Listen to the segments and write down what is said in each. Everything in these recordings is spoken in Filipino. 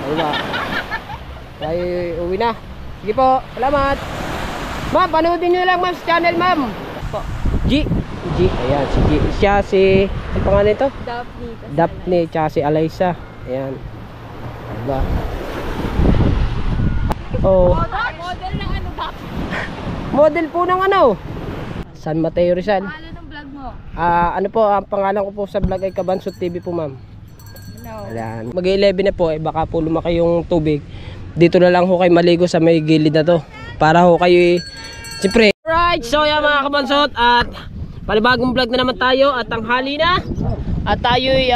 Diba? Tayo uwi na. Sige po, salamat. Ma'am, panoodin nyo lang ma'am sa channel ma'am. G. Ayan, si G. Siya si, ang pangalan ito? Daphne, tsaka si Alaysa. Ayan. Diba? Oh. Model ng ano ba? Model po ng ano? San Mateo Rizal. Pangalan ng vlog mo? Ano po, ang pangalan ko po sa vlog ay Kabansot TV po ma'am. Ayan. Mag-11 na po, baka po lumaki yung tubig. Dito na lang ho kayo maligo sa may gilid na to. Para ho kayo, siyempre. Alright, so yan mga kabansot. At panibagong vlog na naman tayo. At tanghali na. At tayo'y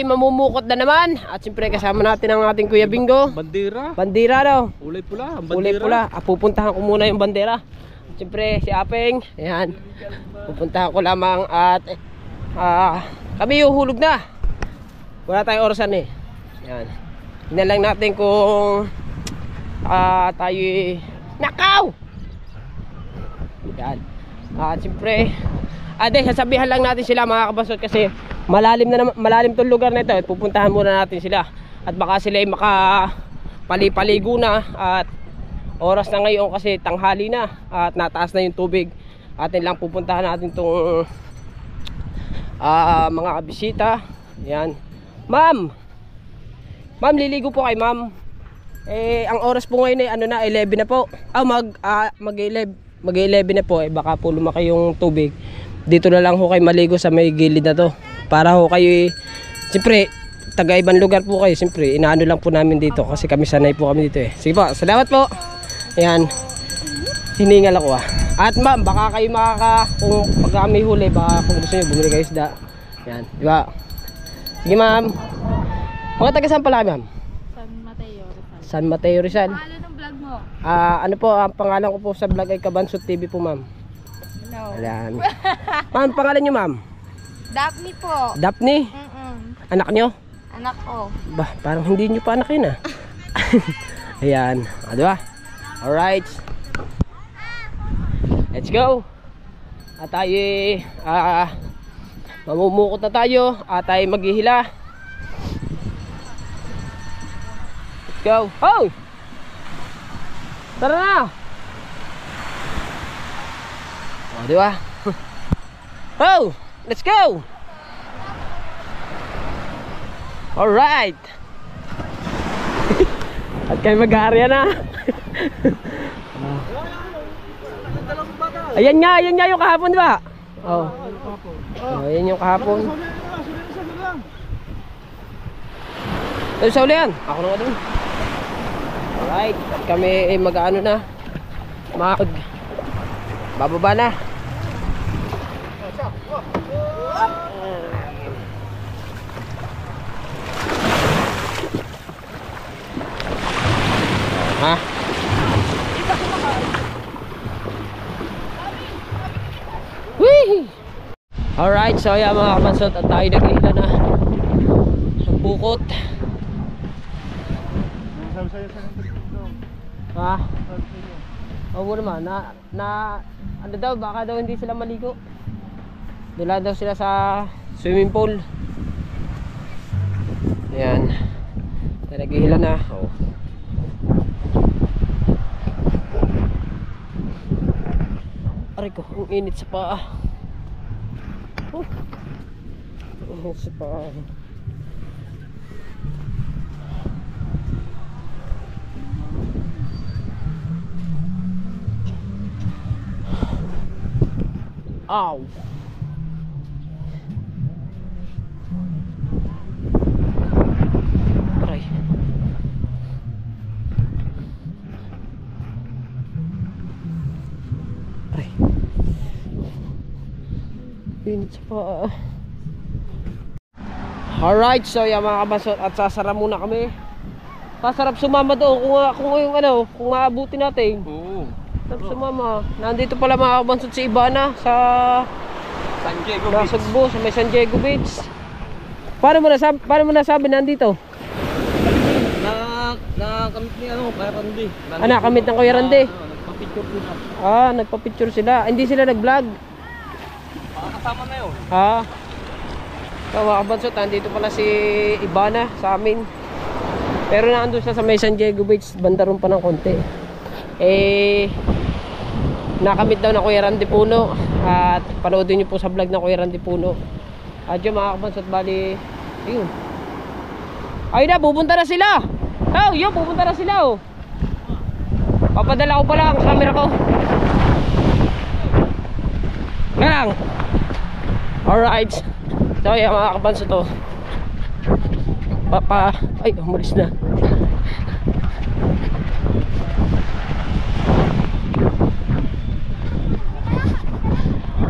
mamumukot na naman. At siyempre kasama natin ang ating Kuya Bingo. Bandera daw. Kulay pula. Kulay pula. Pupuntahan ko muna yung bandera. Siyempre si Apeng. Ayan. Pupuntahan ko lamang. At kami yung hulog na. Wala tayong orasan eh. Ayan. Tingnan lang natin kung tayo nakaw. Yan. Siyempre sasabihan lang natin sila mga kabasot kasi malalim tong lugar na ito. Pupuntahan muna natin sila. At baka sila ay makapalipaligo na. At oras na ngayon kasi tanghali na. At nataas na yung tubig. Atin lang pupuntahan natin tong mga kabisita. Yan. Ma'am, liligo po kay ma'am. Ang oras po ngayon ay 11 na po. Mag-11 na po. Baka po lumaki yung tubig. Dito na lang ho kayo maligo sa may gilid na to. Para ho kayo, siyempre, taga-ibang lugar po kayo. Siyempre, inaano lang po namin dito. Kasi kami sanay po kami dito eh. Sige po, salamat po. Ayan. Hiningal ako At ma'am, baka kayo kung pag kami huli, baka kung gusto nyo, bumili kayo isda. Ayan, di ba? Sige ma'am. Mga taga saan pala ma'am? San Mateo Rizal. Pangalan ng vlog mo? Ano po, ang pangalan ko po sa vlog ay Kabansot TV po ma'am. Ayan. Ma'am, pangalan nyo ma'am? Daphne po. Daphne? Anak nyo? Anak ko. Bah, parang hindi nyo pa anak yun Ayan. Diba? Alright. Let's go. At tayo mamumukot na tayo. At tayo maghihila. Let's go. Oh! Tara na! Diba? Oh! Let's go! Alright! At kayo mag-aarya na. Ayan nga yung kahapon diba? Oh. Ayan yung kahapon. Sa uli yan. Ako na nga dun. Alright. At kami mag-ano na. Bababa na. Ha? Wee! Alright, so yan mga kabansot. At tayo naghihila na. Nagbukot. Ha? Oo naman, ano daw, baka daw hindi sila maligo. Dula daw sila sa swimming pool. Ayan. Naghihila na. Oh. Aray ko, ang init sa paa. Oh. Ang init sa paa. Ow. Aray. Aray. Init sa paa. Alright, so yan mga kabasot. At sasara muna kami. Pasarap sumama doon kung maabuti natin. Oo. Sarap sumama. Nandito pala mga kabansot si Ibana sa San Diego Beach. Nasugbo, sa may San Diego Beach. Paano mo nasabi nandito? Nakamit ni Kuya Randy. Nakamit ng Kuya Randy. Nagpa-picture sila. Nagpa-picture sila. Hindi sila nag-vlog. Kasama na yun. So mga kabansot, nandito pala si Ibana sa amin. Pero naandun siya sa may San Diego Beach, banda ron pa ng konti. Eh, nakamit daw na Kuya Randy Puno. At panoodin nyo po sa vlog na Kuya Randy Puno. At yung mga kabansot, bali, ayun. Ayun na, pupunta na sila. Oh, yun, pupunta na sila, oh. Papadala ko pala ang camera ko. Nga lang. Alright. So, yung mga kabansot, oh. Ay, umalis na.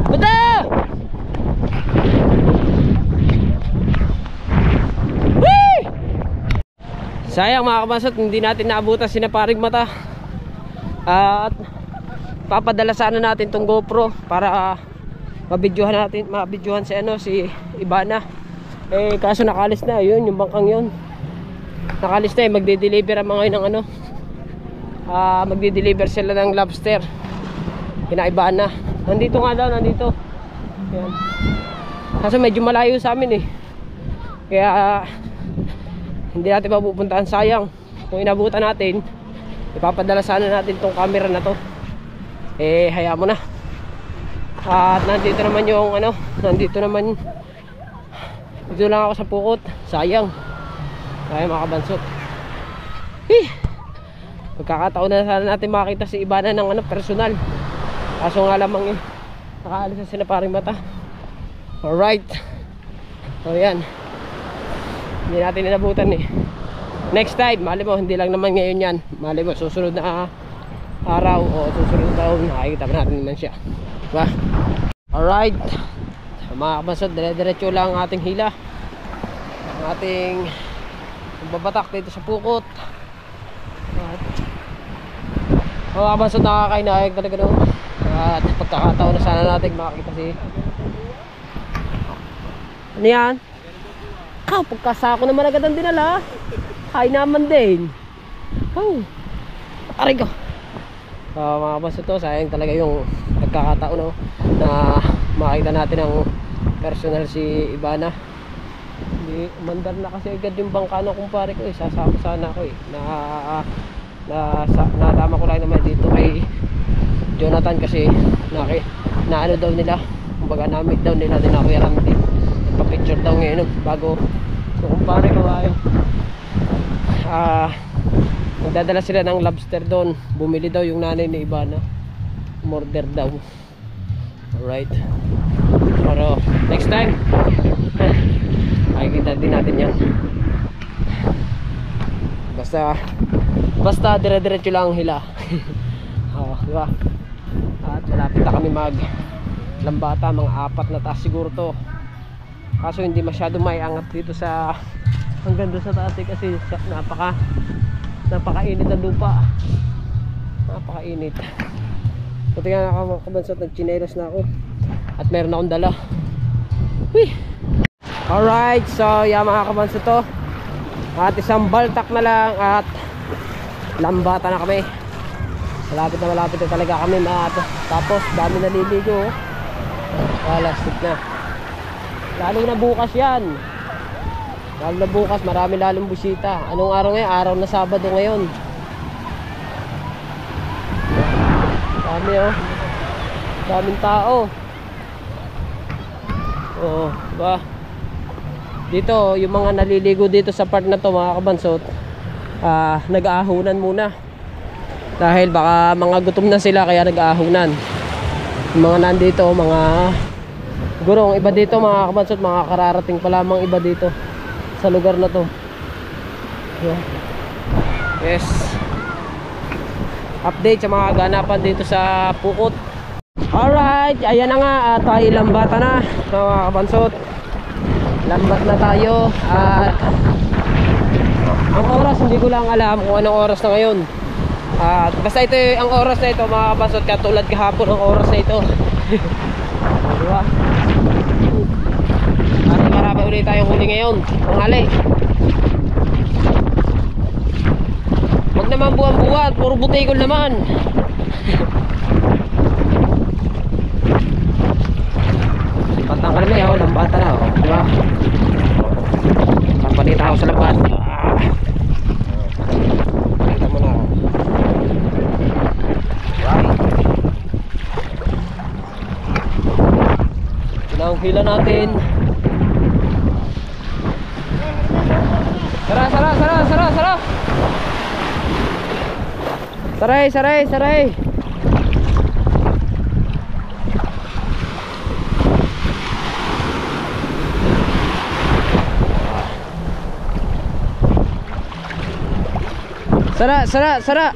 Punta! Whee! Sayang mga kabansot, hindi natin naabutan si Paring Mata. At papadala sana natin tong GoPro para mabidyohan si si Ibana. Eh kaso nakalis na, yun yung bangkang yun. Nakalis na, magde-deliver ang mga yun ng magde-deliver sila ng lobster. Kina Ibana. Nandito nga daw, nandito. Ayan. Kaso medyo malayo sa amin eh. Kaya hindi natin mapupuntahan, sayang. Kung inabutan natin, ipapadala sana natin tong camera na to. Eh hayaan mo na. At nandito naman yung dito lang ako sa Pukot. Sayang. Sayang mga kabansot. Pagkakataon na sana natin makita si Ibana ng personal. Kaso nga lamang nakaalis na sila Paring Mata. Alright. So yan, hindi natin inabutan eh. Next time, mali mo, hindi lang naman ngayon yan. Mali mo, susunod na araw o susunod na taon, nakikita pa natin naman siya. Diba? Alright. Mga kabansot, dire-diretso lang ang ating hila. Ang ating babatak dito sa Pukot. At mga kabansot, nakakainayag talaga doon. At pagkakataon na sana natin makakita si ano yan? Pagkasako naman agad ang dinala. Hay naman din. Aray ko. Mga kabansot, to sayang talaga yung pagkakataon na makita natin ang personal si Ibana. Hindi umandar na kasi agad yung bangka ng kumpare ko eh. Sasama sana ako eh. Nalama ko lang naman dito kay Jonathan kasi ano daw nila, kumbaga namit daw nila din ako yung nagpa-picture daw ngayon bago so kumpare ko ayaw magdadala sila ng lobster doon. Bumili daw yung nanay ni Ibana, umorder daw. Alright, pero next time makikita din natin yan. Basta dire-diretso lang ang hila. Diba? At malapit na kami lambata, mga 4 na taas siguro to. Kaso hindi masyado maiangat dito sa hanggang doon sa taas kasi napakainit na lupa. Napakainit. Buti nga nakabansot, nagchinelas na ako. At meron akong dala. Alright, so yan mga kabansot to. At isang baltak na lang at lambata na kami. Malapit na talaga kami tapos dami naliligo. Lastik na. Lalo na bukas yan. Lalo na bukas marami lalong busita. Anong araw ngayon? Araw na Sabado ngayon. Dami daming tao. Oo, diba? Dito yung mga naliligo dito sa part na to mga kabansot, nag-aahunan muna. Dahil baka mga gutom na sila kaya nag-aahunan. Yung mga nandito, mga gurong iba dito mga kabansot, mga kararating pa lamang iba dito sa lugar na to. Yeah. Yes. Update sa mga ganapan dito sa Pukot. Alright, ayan na nga, tayo lambata na mga kabansot. Lambat na tayo. At ang oras hindi ko lang alam kung anong oras na ngayon. At basta ito ang oras na ito mga kabansot, katulad kahapon ang oras na ito. Diba? At marami ulit tayong huli ngayon, panghali. Huwag naman buwan-buwan, puro butikol naman. Patangkal na yun, lambata na, diba? Kapalita ako sa lambat. hila natin. Sara, sara, sara, sara, sara. Saray, saray, saray. Sara, sara, sara.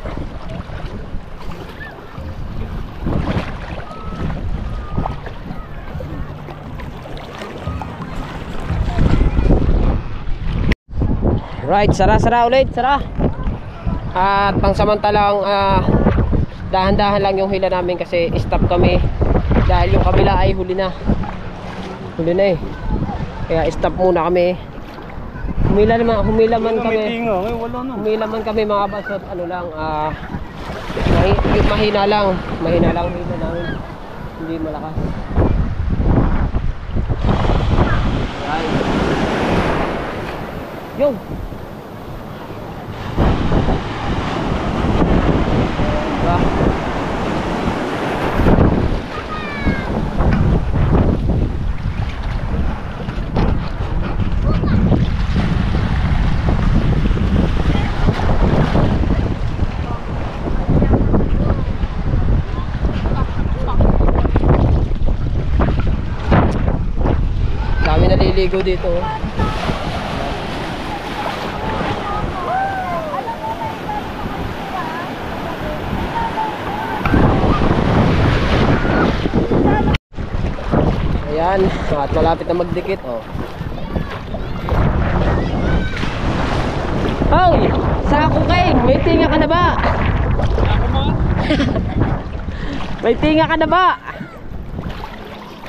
Right, sara-sara ulit, sara. At pangsamantalang dahan-dahan lang yung hila namin kasi stop kami dahil yung kabila ay huli na. Huli na eh. Kaya stop muna kami. Humila man kami. Humila man kami mga basot, ano lang, mahina lang hila namin. Hindi malakas. Right. Yo. Dami naliligo dito. Ayan, at malapit na magdikit, oh. Hoy! Sako kayo! May tinga ka na ba? May tinga ka na ba?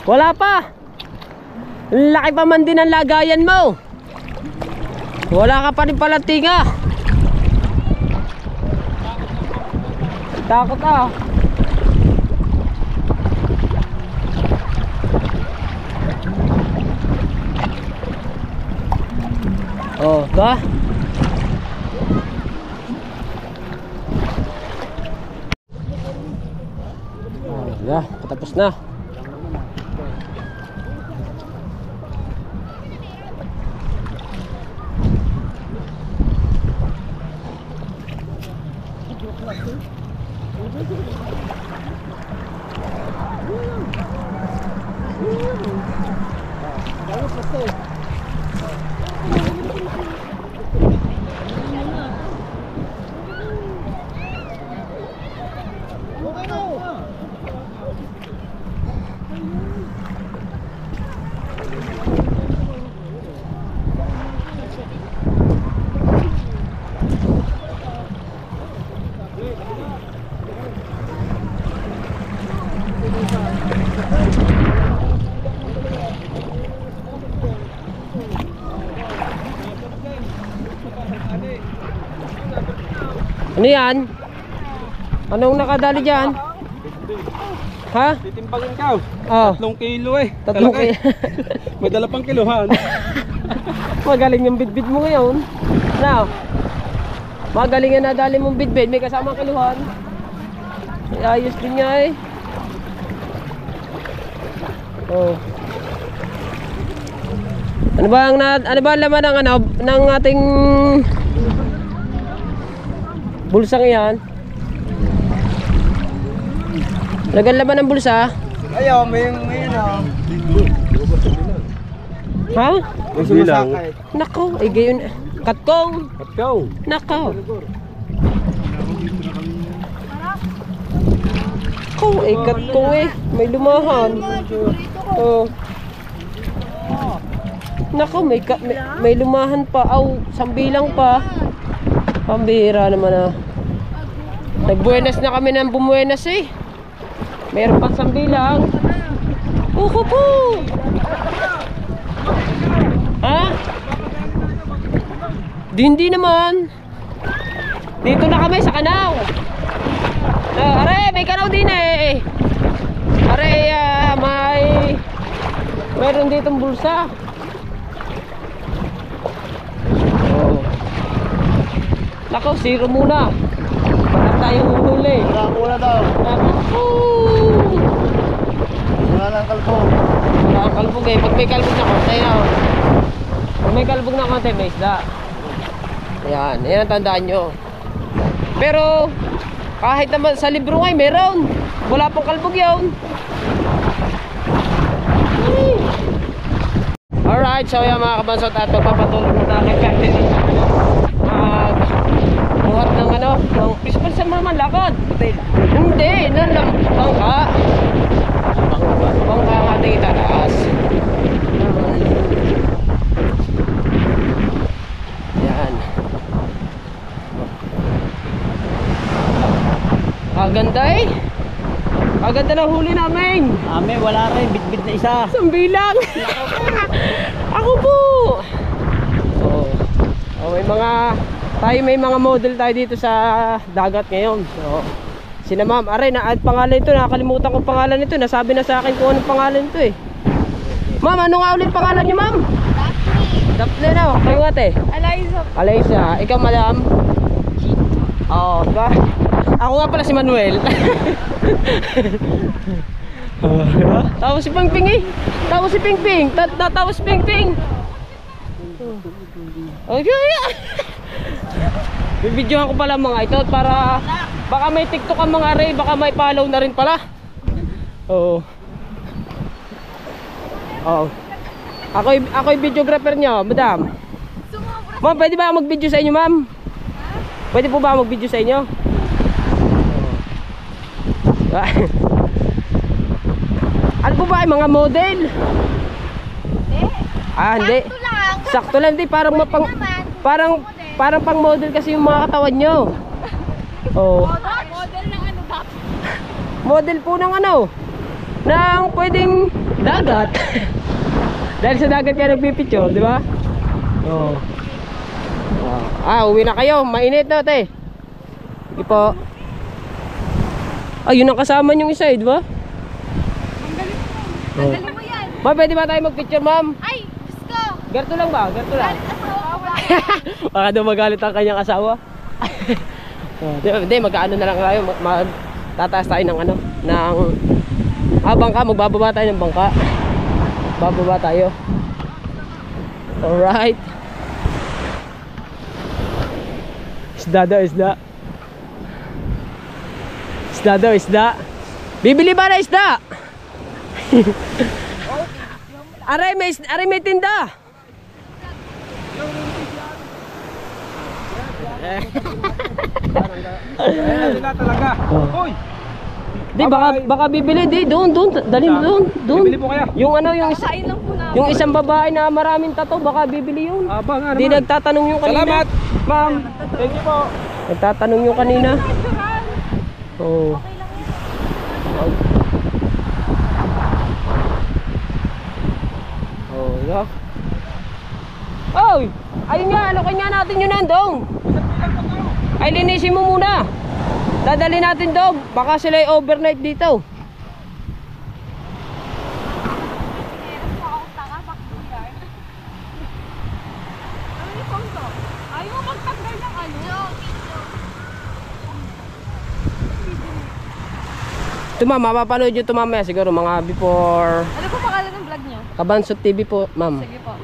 Wala pa! Laki pa man din ang lagayan mo! Wala ka pa rin pala tinga! Takot ah! Oh, ba? Ya, patapos na. Ano yan? Anong nakadali dyan? Ha? Titimpagin ka. Oh. 3 kilo eh. 3 kilo. May dala pang kiluhan. Magaling yung bitbit mo ngayon. Now, magaling yung nadali mong bitbit. May kasamang kiluhan. Ayos din nga eh. Oh. Ano ba ang laman ng ating bulsang yan? Lagan laman ng bulsa? Ayaw, may ano. Ha? May sumasakay. Nako, ay gayon. Katkong. Katkong. Nako. Ko, ay katkong eh. May lumahan. Oh. Nako, may lumahan pa. Aw, sambilang pa. Pambihira naman ah. Nagbuenas na kami ng bumuenas eh. Meron pa sambilang. Uho po. Ha? Hindi naman. Dito na kami sa kanaw. Are, may kanaw din eh. Are, meron ditong bulsa. Nako, zero muna. Wala tayong huli. Wala muna daw. Nako. Wala lang kalbo. Wala ang kalbog eh. Pag may kalbog na konti na. Pag may kalbog na konti, may isda. Ayan, yan ang tandaan nyo. Pero kahit naman sa libro ngay meron. Wala pang kalbog yun. Alright, so yan mga kabansot, at magpapatuloy mo na kay Captain buhat ng ano, ng pispan sa naman lakad. Hindi, nalang bangka. Bangka ang ating itataas. Yan. Aganda eh. Aganda ng huli namin. Ame, wala rin. Bit-bit na isa. Isang bilang. Ako po. So, may mga model tayo dito sa dagat ngayon. So, sina ma'am, aray na at pangalan ito, nakakalimutan ko pangalan nito. Nasabi na sa akin kung anong pangalan ito eh. Ma'am, ano nga ulit pangalan niyo, ma'am? Daphne na. Kayo ate? Eliza. Alaysa. Ikaw, madam? Oo, diba? Ako nga pala si Manuel. Tapos si Pingping eh. Tapos si Pingping. Tapos si Pingping. Okay. Bibidyohan ko pala mga ito para baka may TikTok ang mga aray, baka may follow na rin pala. Oo. Oo. Ako yung videographer niyo, madam. Ma'am, pwede ba mag-video sa inyo, ma'am? Pwede po ba mag-video sa inyo? Ano po ba ay mga model? Hindi. Sakto lang. Sakto lang, di parang parang pang model kasi yung mga katawan nyo. Oh. Model ng ano ba? Model po ng ano? Ng pwedeng dagat. Dahil sa dagat kayo nagpipicture, di ba? Oh. Uwi na kayo. Mainit na, te. Sige po. Yun ang kasama nyong isa, di ba? Ang galing mo. Ang galing mo yan. Ma'am, pwede ba tayo mag-picture, ma'am? Ay, gusto. Gerto lang ba? Gerto lang. Asawa ba? Baka daw magalit ang kanyang asawa. Hindi, mag-ano na lang tayo. Tataas tayo ng ano, ng bangka. Magbababa tayo ng bangka. Bababa tayo. Alright. Isda daw, isda. Isda daw, isda. Bibili ba na isda? Aray may tinda. Sila talaga. Hoy! Di baka bibili, di doon, dalhin doon. Bibili po kaya? Yung ano, yung Kain lang po na. yung isang babae na maraming tato, baka bibili yun. Nga Di naman. nagtatanong yung kanina. Salamat, ma'am. Thank you po. Nagtatanong yung kanina. Oh. Oh, yeah. Oy! Ayun nga, alokin nga natin yun nandong. Ay, linisin mo muna. Dadali natin dog. Baka sila ay overnight dito. Ayaw mo magtanggal ng ano? Ito ma'am, mapapanood nyo ito mamaya siguro mga before Ano po pangalan ng vlog niyo? Kabansot TV po ma'am. Sige po.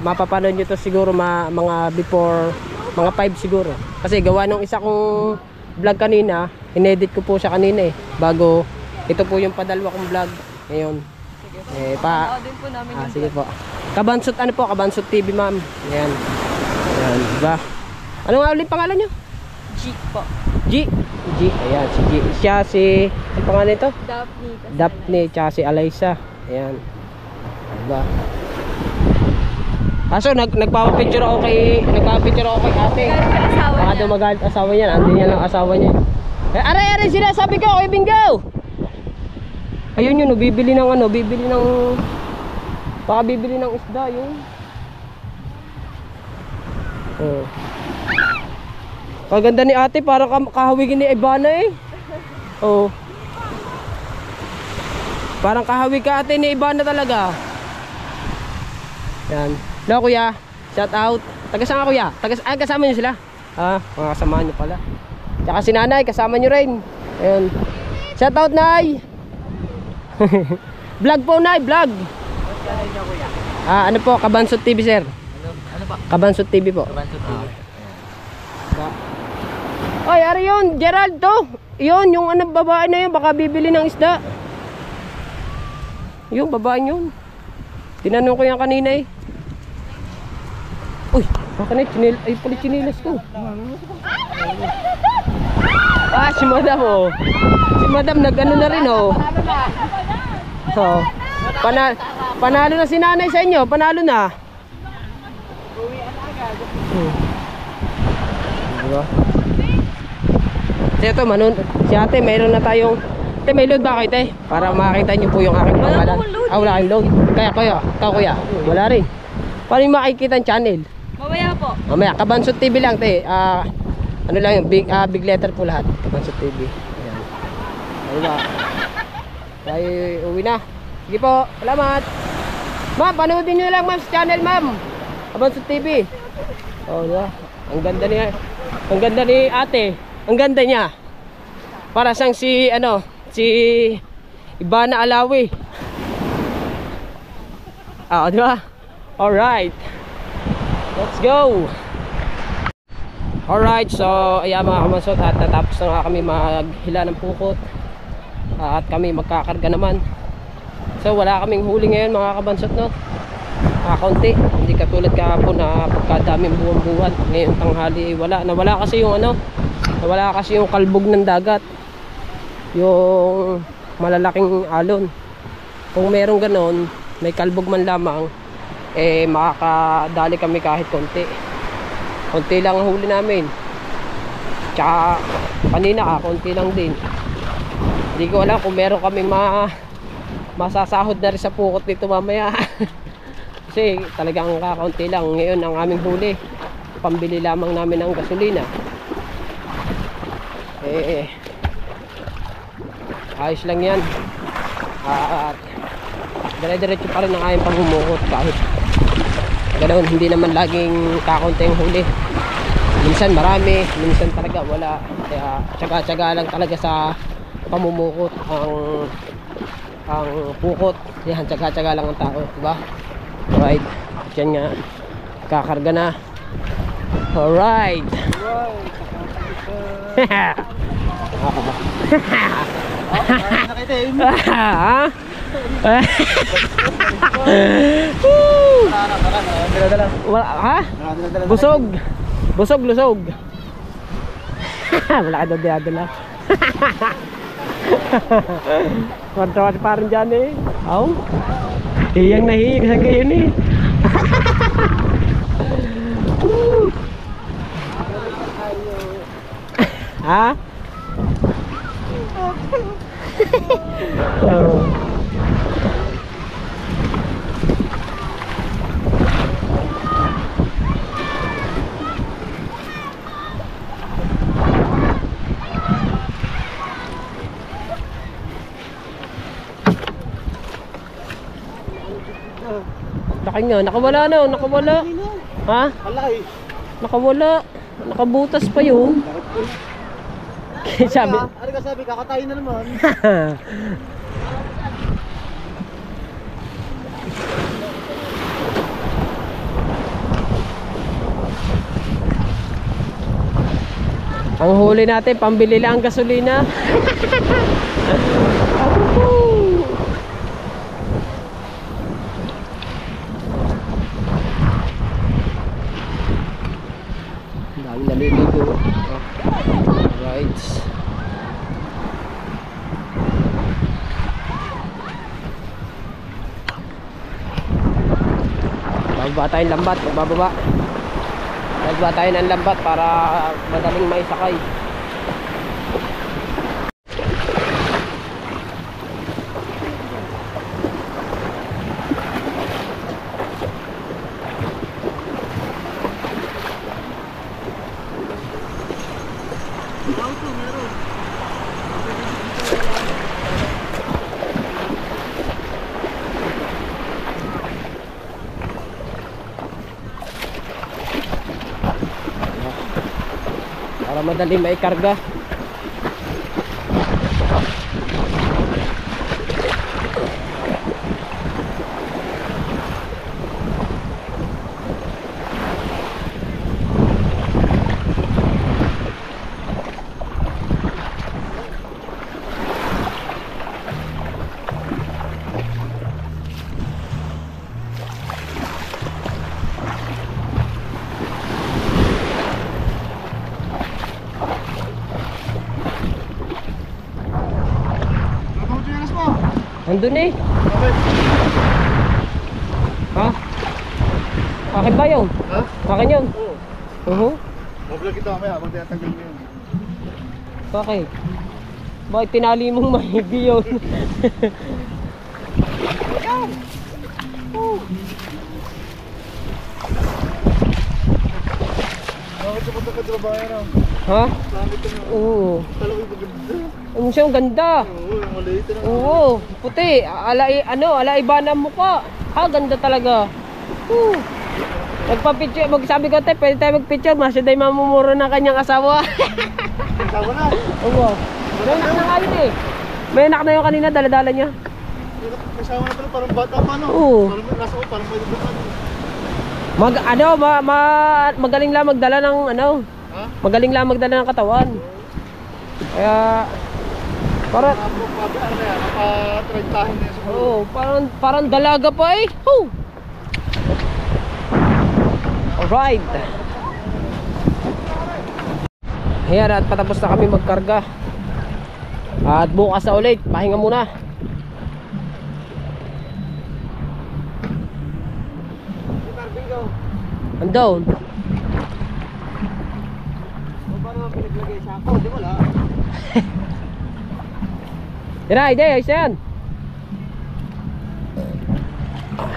Mapapanood nyo ito siguro mga before mga 5 siguro. Kasi gawa nung isa kong vlog kanina, inedit ko po siya kanina eh. Bago, ito po yung padalwa kong vlog ngayon. Sige po. Din po namin yung Sige po. Kabansot ano po? Kabansot TV ma'am. Ayan. Ayan, diba? Ano nga ulit pangalan nyo? G po. G. Ayan, si G. Siya si, ang pangalan ito? Daphne. Daphne, tsaka si Alaysa. Ayan. Diba? So nagpapapicture ako kay ate. Baka daw magalit asawa niya. Andun niya lang asawa niya. Aray sila, sabi ko, kay Bingo. Ayun yun, bibili ng ano, baka bibili ng isda yun. Oh. Kaganda ni ate, parang kahawigin ni Ivana eh. Oh. Parang kahawig ka ate ni Ivana talaga. Yan. Hello kuya, shout out. Taga saan ka kuya? Kasama niyo sila? Mga kasama niyo pala. Tsaka si nanay, kasama niyo rin. Ayun. Shout out nay. Vlog po na, vlog. Ano po, Kabansot TV sir. Ano pa? Kabansot TV po. Kabansot TV. Ay, ari yun, Gerald to. Yun, yung ano, babae na yun, baka bibili ng isda. Yung babae yun. Tinanong ko yan kanina eh. Uy, baka na ay pala chinilas ko. Si madam oh. Si madam nag-ano na rin oh. Oh. Panalo na si nanay sa inyo, panalo na. Diba? Ito, si ate, mayroon na tayong may load ba kayo, te? Para makakita nyo po yung aking pangalan. Wala kayong load. Kuya, wala rin. Paano yung makikita ang channel? Mamaya po. Mamaya, Kabansot TV lang, te. Ano lang yung big letter po lahat. Kabansot TV. Ayan. Ano ba? Tayo uwi na. Sige po, salamat. Ma'am, panoodin nyo lang ma'am sa channel ma'am. Kabansot TV. Oh, diba? Ang ganda ni ate. Ang ganda niya. Para siyang si Ivana Alawi. Di ba? Alright. Let's go. Alright, so ayan mga Kabansot, at natapos na nga kami maghila ng pukot. At kami magkakarga naman. So wala kaming huli ngayon mga Kabansot, no? Kaunti, hindi katulad kahapon na pagkadaming buwan-buwan. Ngayon tanghali nawala kasi yung kalbog ng dagat, yung malalaking alon. Kung meron ganon, may kalbog man lamang, makakadali kami kahit konti lang ang huli namin. Tsaka kanina konti lang din. Hindi ko alam kung meron kami masasahod na rin sa pukot dito mamaya. Kasi talagang kakaunti lang ngayon ang aming huli. Pambili lamang namin ng gasolina. Ayos lang yan. At dire-diretso pa rin ang aming pangumukot kahit ganoon, hindi naman laging kakaunti ang huli. Minsan marami, minsan talaga wala. Kaya tsaga-tsaga lang talaga sa pamumukot ang pukot. Yan, tsaga-tsaga lang ang tao, diba? Alright, dyan nga kakarga na. Alright. Busog, lusog. Wala ka daw diadala. Warta-warta parang dyan eh. Hiyang nahiyag sa kayo ni. Laki nga, nakawala. Alay. Nakawala. Nakabutas pa yun. Sabi. Ano ka sabi, kakatayin na naman. Ang huli natin, pambili lang ang gasolina. Dami naliligo. Right. Bababa tayo ng lambat, magbababa. Bababa tayo ng lambat para madaling maisakay. Para madali maikarga. Nandun eh. Bakit? Ha? Akin ba yun? Ha? Akin yun? Oo. Oo. Mablog kita mamaya habang tinatanggal mo yun. Bakit? Bakit tinali mong mahigi yun? Bakit sa punta ka sa bayan ah? Ha? Bakit ka na? Oo. Talagang maganda. Ang siyang ganda. Oo, yung maliit na. Oo, puti. Alaiba na mukha. Ha, ganda talaga. Oo. Nagpa-picture, magsabi ko tayo, pwede tayo mag-picture. Masya tayo mamumuro ng kanyang asawa. Kasama na. Oo. May anak na ngayon eh. May anak na yung kanina, dala-dala niya. Kasama na pala, parang bata pa no? Oo. Parang nasa ko, parang may lugar. Magaling lang magdala ng Ha? magaling lang magdala ng katawan. Kaya, para, Ano na yan? Nakatragtahin na yan siguro. oo, parang dalaga pa eh. Woo! Alright. Ayan, at patapos na kami magkarga. At bukas na ulit, pahinga muna. Andun. Paano nga pinaglagay sa ako? Di wala. Tira, hindi, ayos na yan.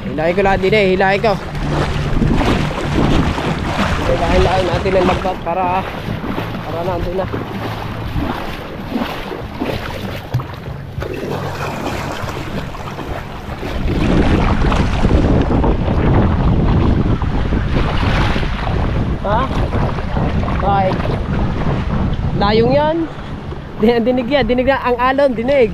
Hilahin ko lahat din eh, hilahin ko. Hilahin natin ang lagbat para nandun na. Ha? Bakit? Layong yan. Dinig yan, dinig na ang alon, dinig.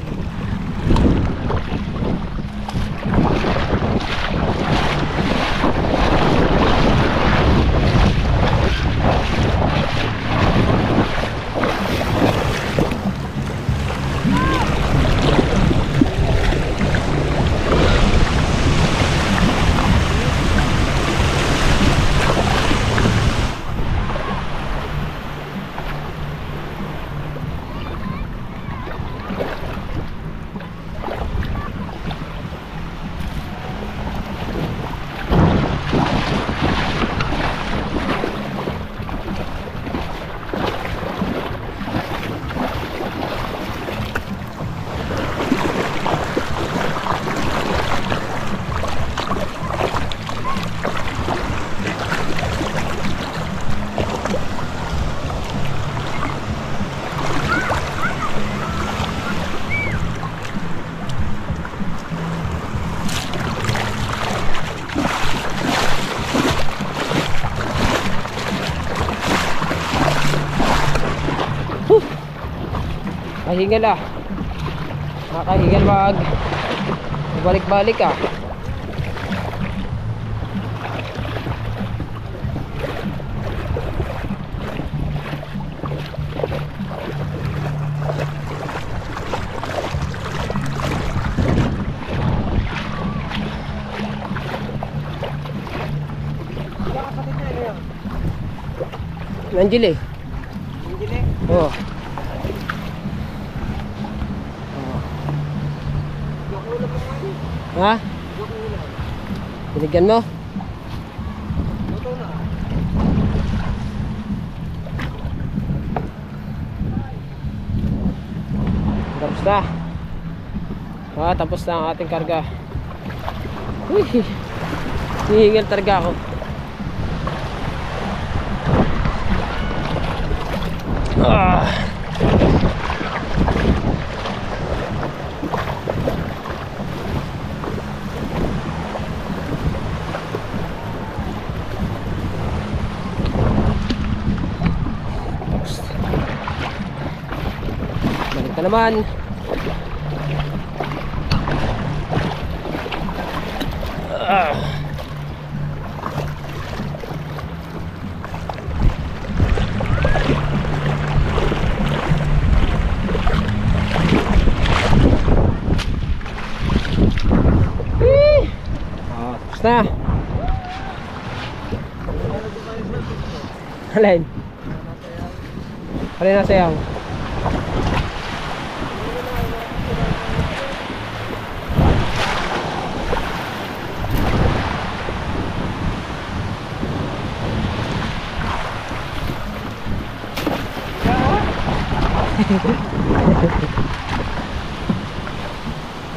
Kahingal ah. Nakahingal balik-balik ah. Angel eh. Hindi na. Oo. Ha? Binigyan mo? Tapos na. Tapos na ang ating karga. Uy, hihingal talaga ako. Balik na naman. Tapos na. Alin? Alin na sayaw?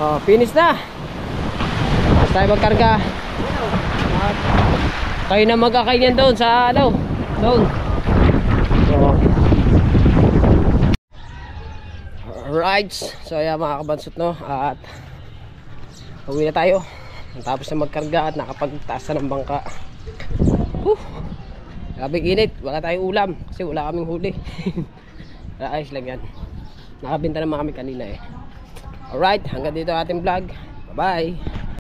Oh, finish na. Basta tayo magkarga. At kayo na mag-akay niyan doon sa ano, doon. So, alright. So ayan mga kabansot, no. At uwi na tayo. Tapos na magkarga at nakapagtaas na ng bangka. Grabing init. Wala tayong ulam kasi wala kaming huli. Ayos lang yan. Nakabenta naman kami kanina eh. Alright, hanggang dito ating vlog. Bye bye.